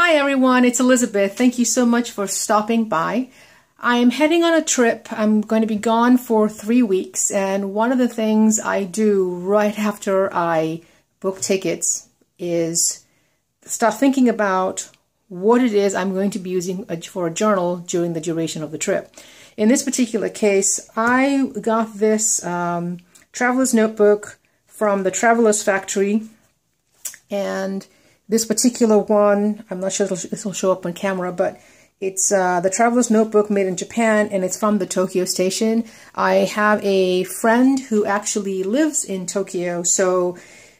Hi everyone, it's Elizabeth. Thank you so much for stopping by. I am heading on a trip. I'm going to be gone for 3 weeks, and one of the things I do right after I book tickets is start thinking about what it is I'm going to be using for a journal during the duration of the trip. In this particular case, I got this traveler's notebook from the Traveler's Factory, and this particular one, I'm not sure if this will show up on camera, but it's the Traveler's Notebook made in Japan, and it's from the Tokyo station. I have a friend who actually lives in Tokyo, so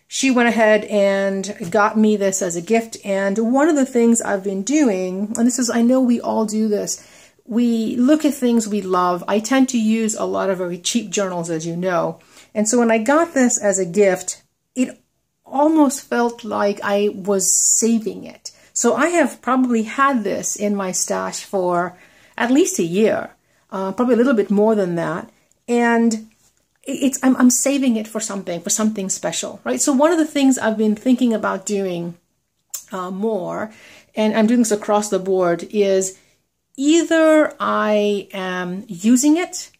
she went ahead and got me this as a gift. And one of the things I've been doing, and this is, I know we all do this, we look at things we love. I tend to use a lot of very cheap journals, as you know. And so when I got this as a gift, it almost felt like I was saving it. So I have probably had this in my stash for at least a year, probably a little bit more than that. And I'm saving it for something special, right? So one of the things I've been thinking about doing more, and I'm doing this across the board, is either I am using it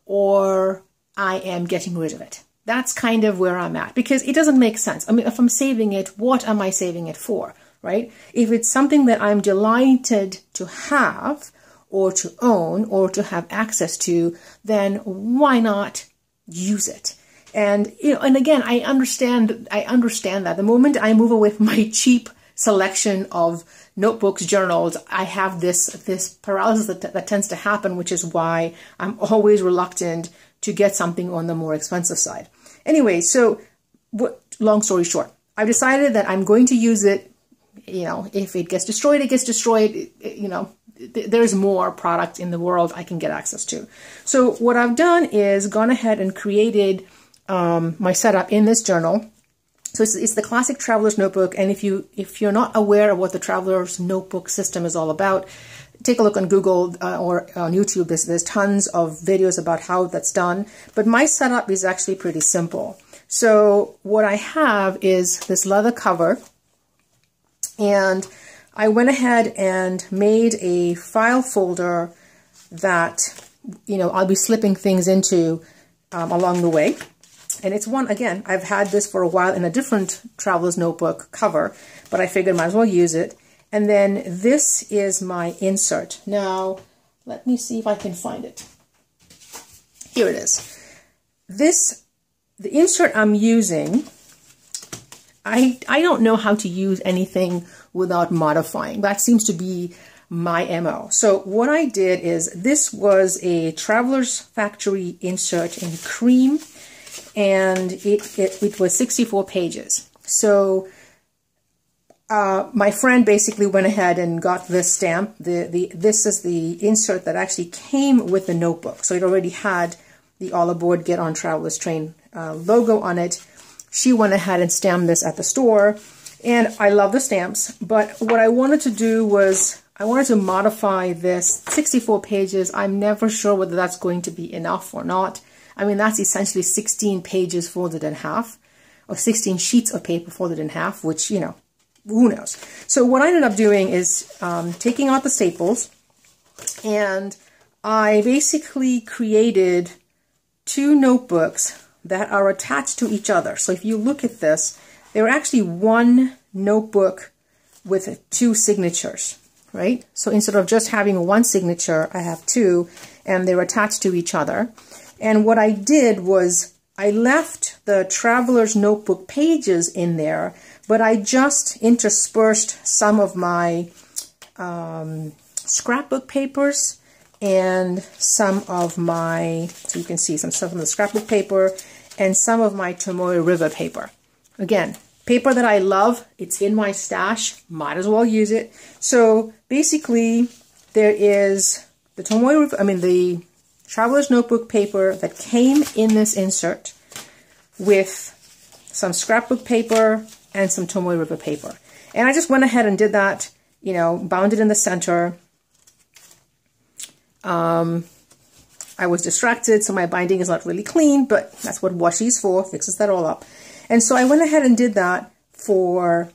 or I am getting rid of it. That's kind of where I'm at, because it doesn't make sense. I mean, if I'm saving it, what am I saving it for, right? If it's something that I'm delighted to have or to own or to have access to, then why not use it? And, you know, and again, I understand that the moment I move away from my cheap selection of notebooks, journals, I have this paralysis that tends to happen, which is why I'm always reluctant to get something on the more expensive side. Anyway, so long story short, I've decided that I'm going to use it. You know, if it gets destroyed, it gets destroyed. You know, there's more product in the world I can get access to. So what I've done is gone ahead and created my setup in this journal. So it's the classic Traveler's Notebook. And if you're not aware of what the Traveler's Notebook system is all about, take a look on Google or on YouTube. There's tons of videos about how that's done. But my setup is actually pretty simple. So what I have is this leather cover, and I went ahead and made a file folder that, you know, I'll be slipping things into along the way. And it's one, again, I've had this for a while in a different Traveler's Notebook cover, but I figured I might as well use it. And then this is my insert. Now, let me see if I can find it. Here it is. The insert I'm using, I don't know how to use anything without modifying. That seems to be my MO. So what I did is, this was a Traveler's Factory insert in cream, and it was 64 pages. So my friend basically went ahead and got this stamp. This is the insert that actually came with the notebook. So it already had the All Aboard Get on Traveler's Train logo on it. She went ahead and stamped this at the store. And I love the stamps. But what I wanted to do was, I wanted to modify this 64 pages. I'm never sure whether that's going to be enough or not. I mean, that's essentially 16 pages folded in half, or 16 sheets of paper folded in half, which, you know, who knows? So what I ended up doing is taking out the staples, and I basically created 2 notebooks that are attached to each other. So if you look at this, they're actually one notebook with 2 signatures, right? So instead of just having one signature, I have 2, and they're attached to each other. And what I did was, I left the Traveler's Notebook pages in there, but I just interspersed some of my scrapbook papers and some of my, so you can see some stuff on the scrapbook paper and some of my Tomoe River paper. Again, paper that I love, it's in my stash, might as well use it. So basically, there is the Tomoe River, the Traveler's Notebook paper that came in this insert with some scrapbook paper and some Tomoe River paper. And I just went ahead and did that, you know, bound it in the center. I was distracted, so my binding is not really clean, but that's what washi's for, fixes that all up. And so I went ahead and did that for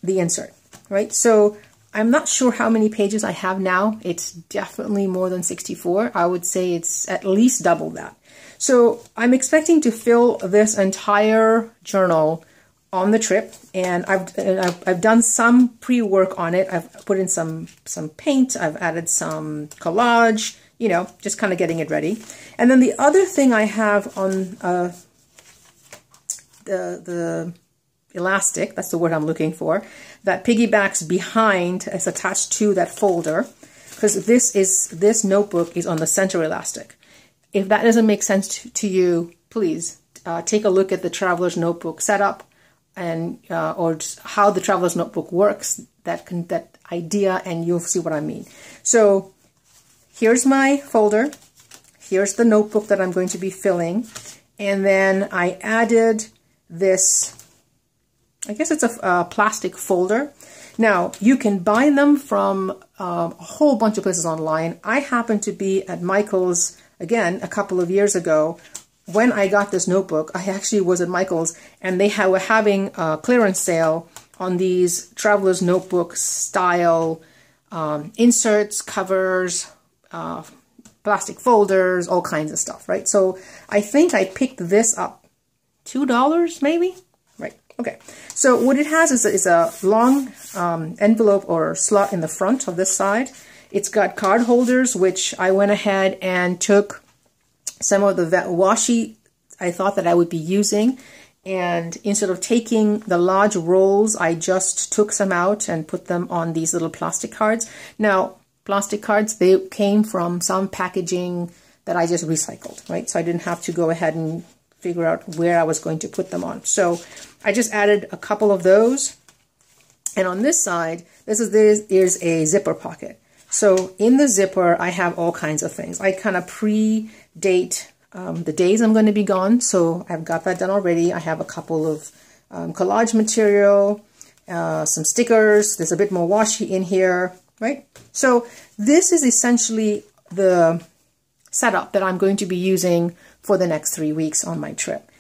the insert, right? So I'm not sure how many pages I have now. It's definitely more than 64. I would say it's at least double that. So I'm expecting to fill this entire journal on the trip, and I've done some pre-work on it. I've put in some paint, I've added some collage, you know, just kind of getting it ready. And then the other thing I have on the elastic, that's the word I'm looking for, that piggybacks behind, is attached to that folder, because this notebook is on the center elastic. If that doesn't make sense to you, please take a look at the Traveler's Notebook setup, and or how the Traveler's Notebook works, that idea, and you'll see what I mean. So here's my folder, here's the notebook that I'm going to be filling, and then I added this, I guess it's a plastic folder. Now, you can buy them from a whole bunch of places online. I happened to be at Michael's, again, a couple of years ago. When I got this notebook, I actually was at Michael's, and they were having a clearance sale on these Traveler's Notebook style inserts, covers, plastic folders, all kinds of stuff, right? So I think I picked this up, $2 maybe? Right, okay. So what it has is a long envelope or slot in the front of this side. It's got card holders, which I went ahead and took some of the washi I thought that I would be using, and instead of taking the large rolls, I just took some out and put them on these little plastic cards. Now, plastic cards, they came from some packaging that I just recycled, right? So I didn't have to go ahead and figure out where I was going to put them on. So I just added a couple of those. And on this side, there's a zipper pocket. So in the zipper, I have all kinds of things. I kind of pre-date the days I'm going to be gone. So I've got that done already. I have a couple of collage material, some stickers. There's a bit more washi in here, right? So this is essentially the setup that I'm going to be using for the next 3 weeks on my trip.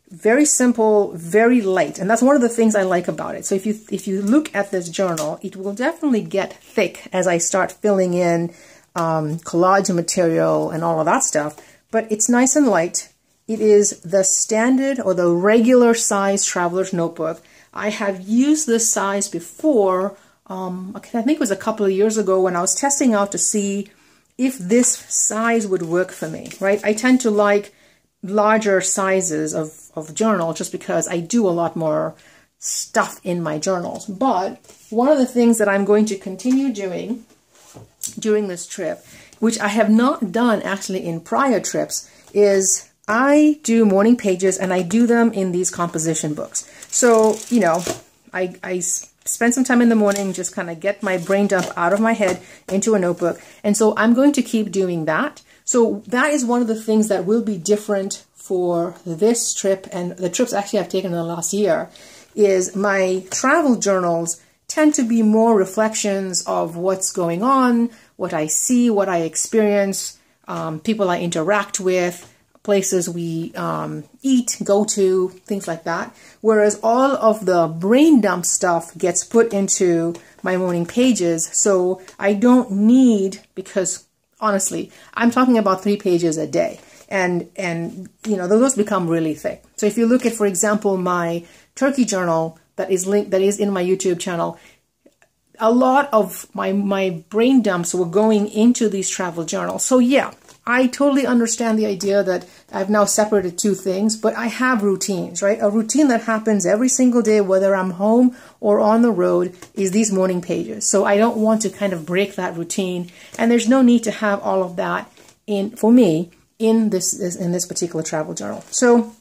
Very simple, very light, and that's one of the things I like about it. So if you look at this journal, it will definitely get thick as I start filling in collage material and all of that stuff, but it's nice and light. It is the standard or the regular size Traveler's Notebook. I have used this size before. I think it was a couple of years ago when I was testing out to see if this size would work for me, right? I tend to like larger sizes of journal just because I do a lot more stuff in my journals. But one of the things that I'm going to continue doing during this trip, which I have not done actually in prior trips, is I do morning pages, and I do them in these composition books. So, you know, I spend some time in the morning, just kind of get my brain dump out of my head into a notebook. And so I'm going to keep doing that. So that is one of the things that will be different for this trip, and the trips actually I've taken in the last year, is my travel journals tend to be more reflections of what's going on, what I see, what I experience, people I interact with, places we eat, go to, things like that. Whereas all of the brain dump stuff gets put into my morning pages, so I don't need, because honestly, I'm talking about 3 pages a day, and you know, those become really thick. So if you look at, for example, my turkey journal that is in my YouTube channel, a lot of my brain dumps were going into these travel journals. So yeah, I totally understand the idea that I've now separated 2 things, but I have routines, right? A routine that happens every single day, whether I'm home or on the road, is these morning pages. So I don't want to kind of break that routine, and there's no need to have all of that for me in this particular travel journal. So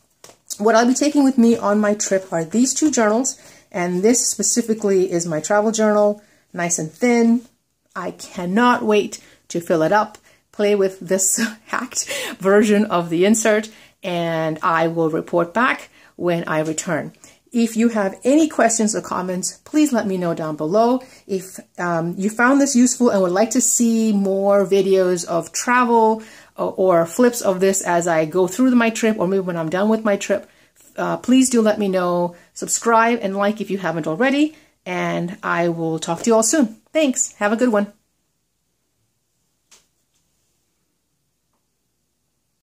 what I'll be taking with me on my trip are these 2 journals, and this specifically is my travel journal, nice and thin. I cannot wait to fill it up, play with this hacked version of the insert, and I will report back when I return. If you have any questions or comments, please let me know down below. If you found this useful and would like to see more videos of travel or flips of this as I go through my trip, or maybe when I'm done with my trip, please do let me know. Subscribe and like if you haven't already, and I will talk to you all soon. Thanks. Have a good one.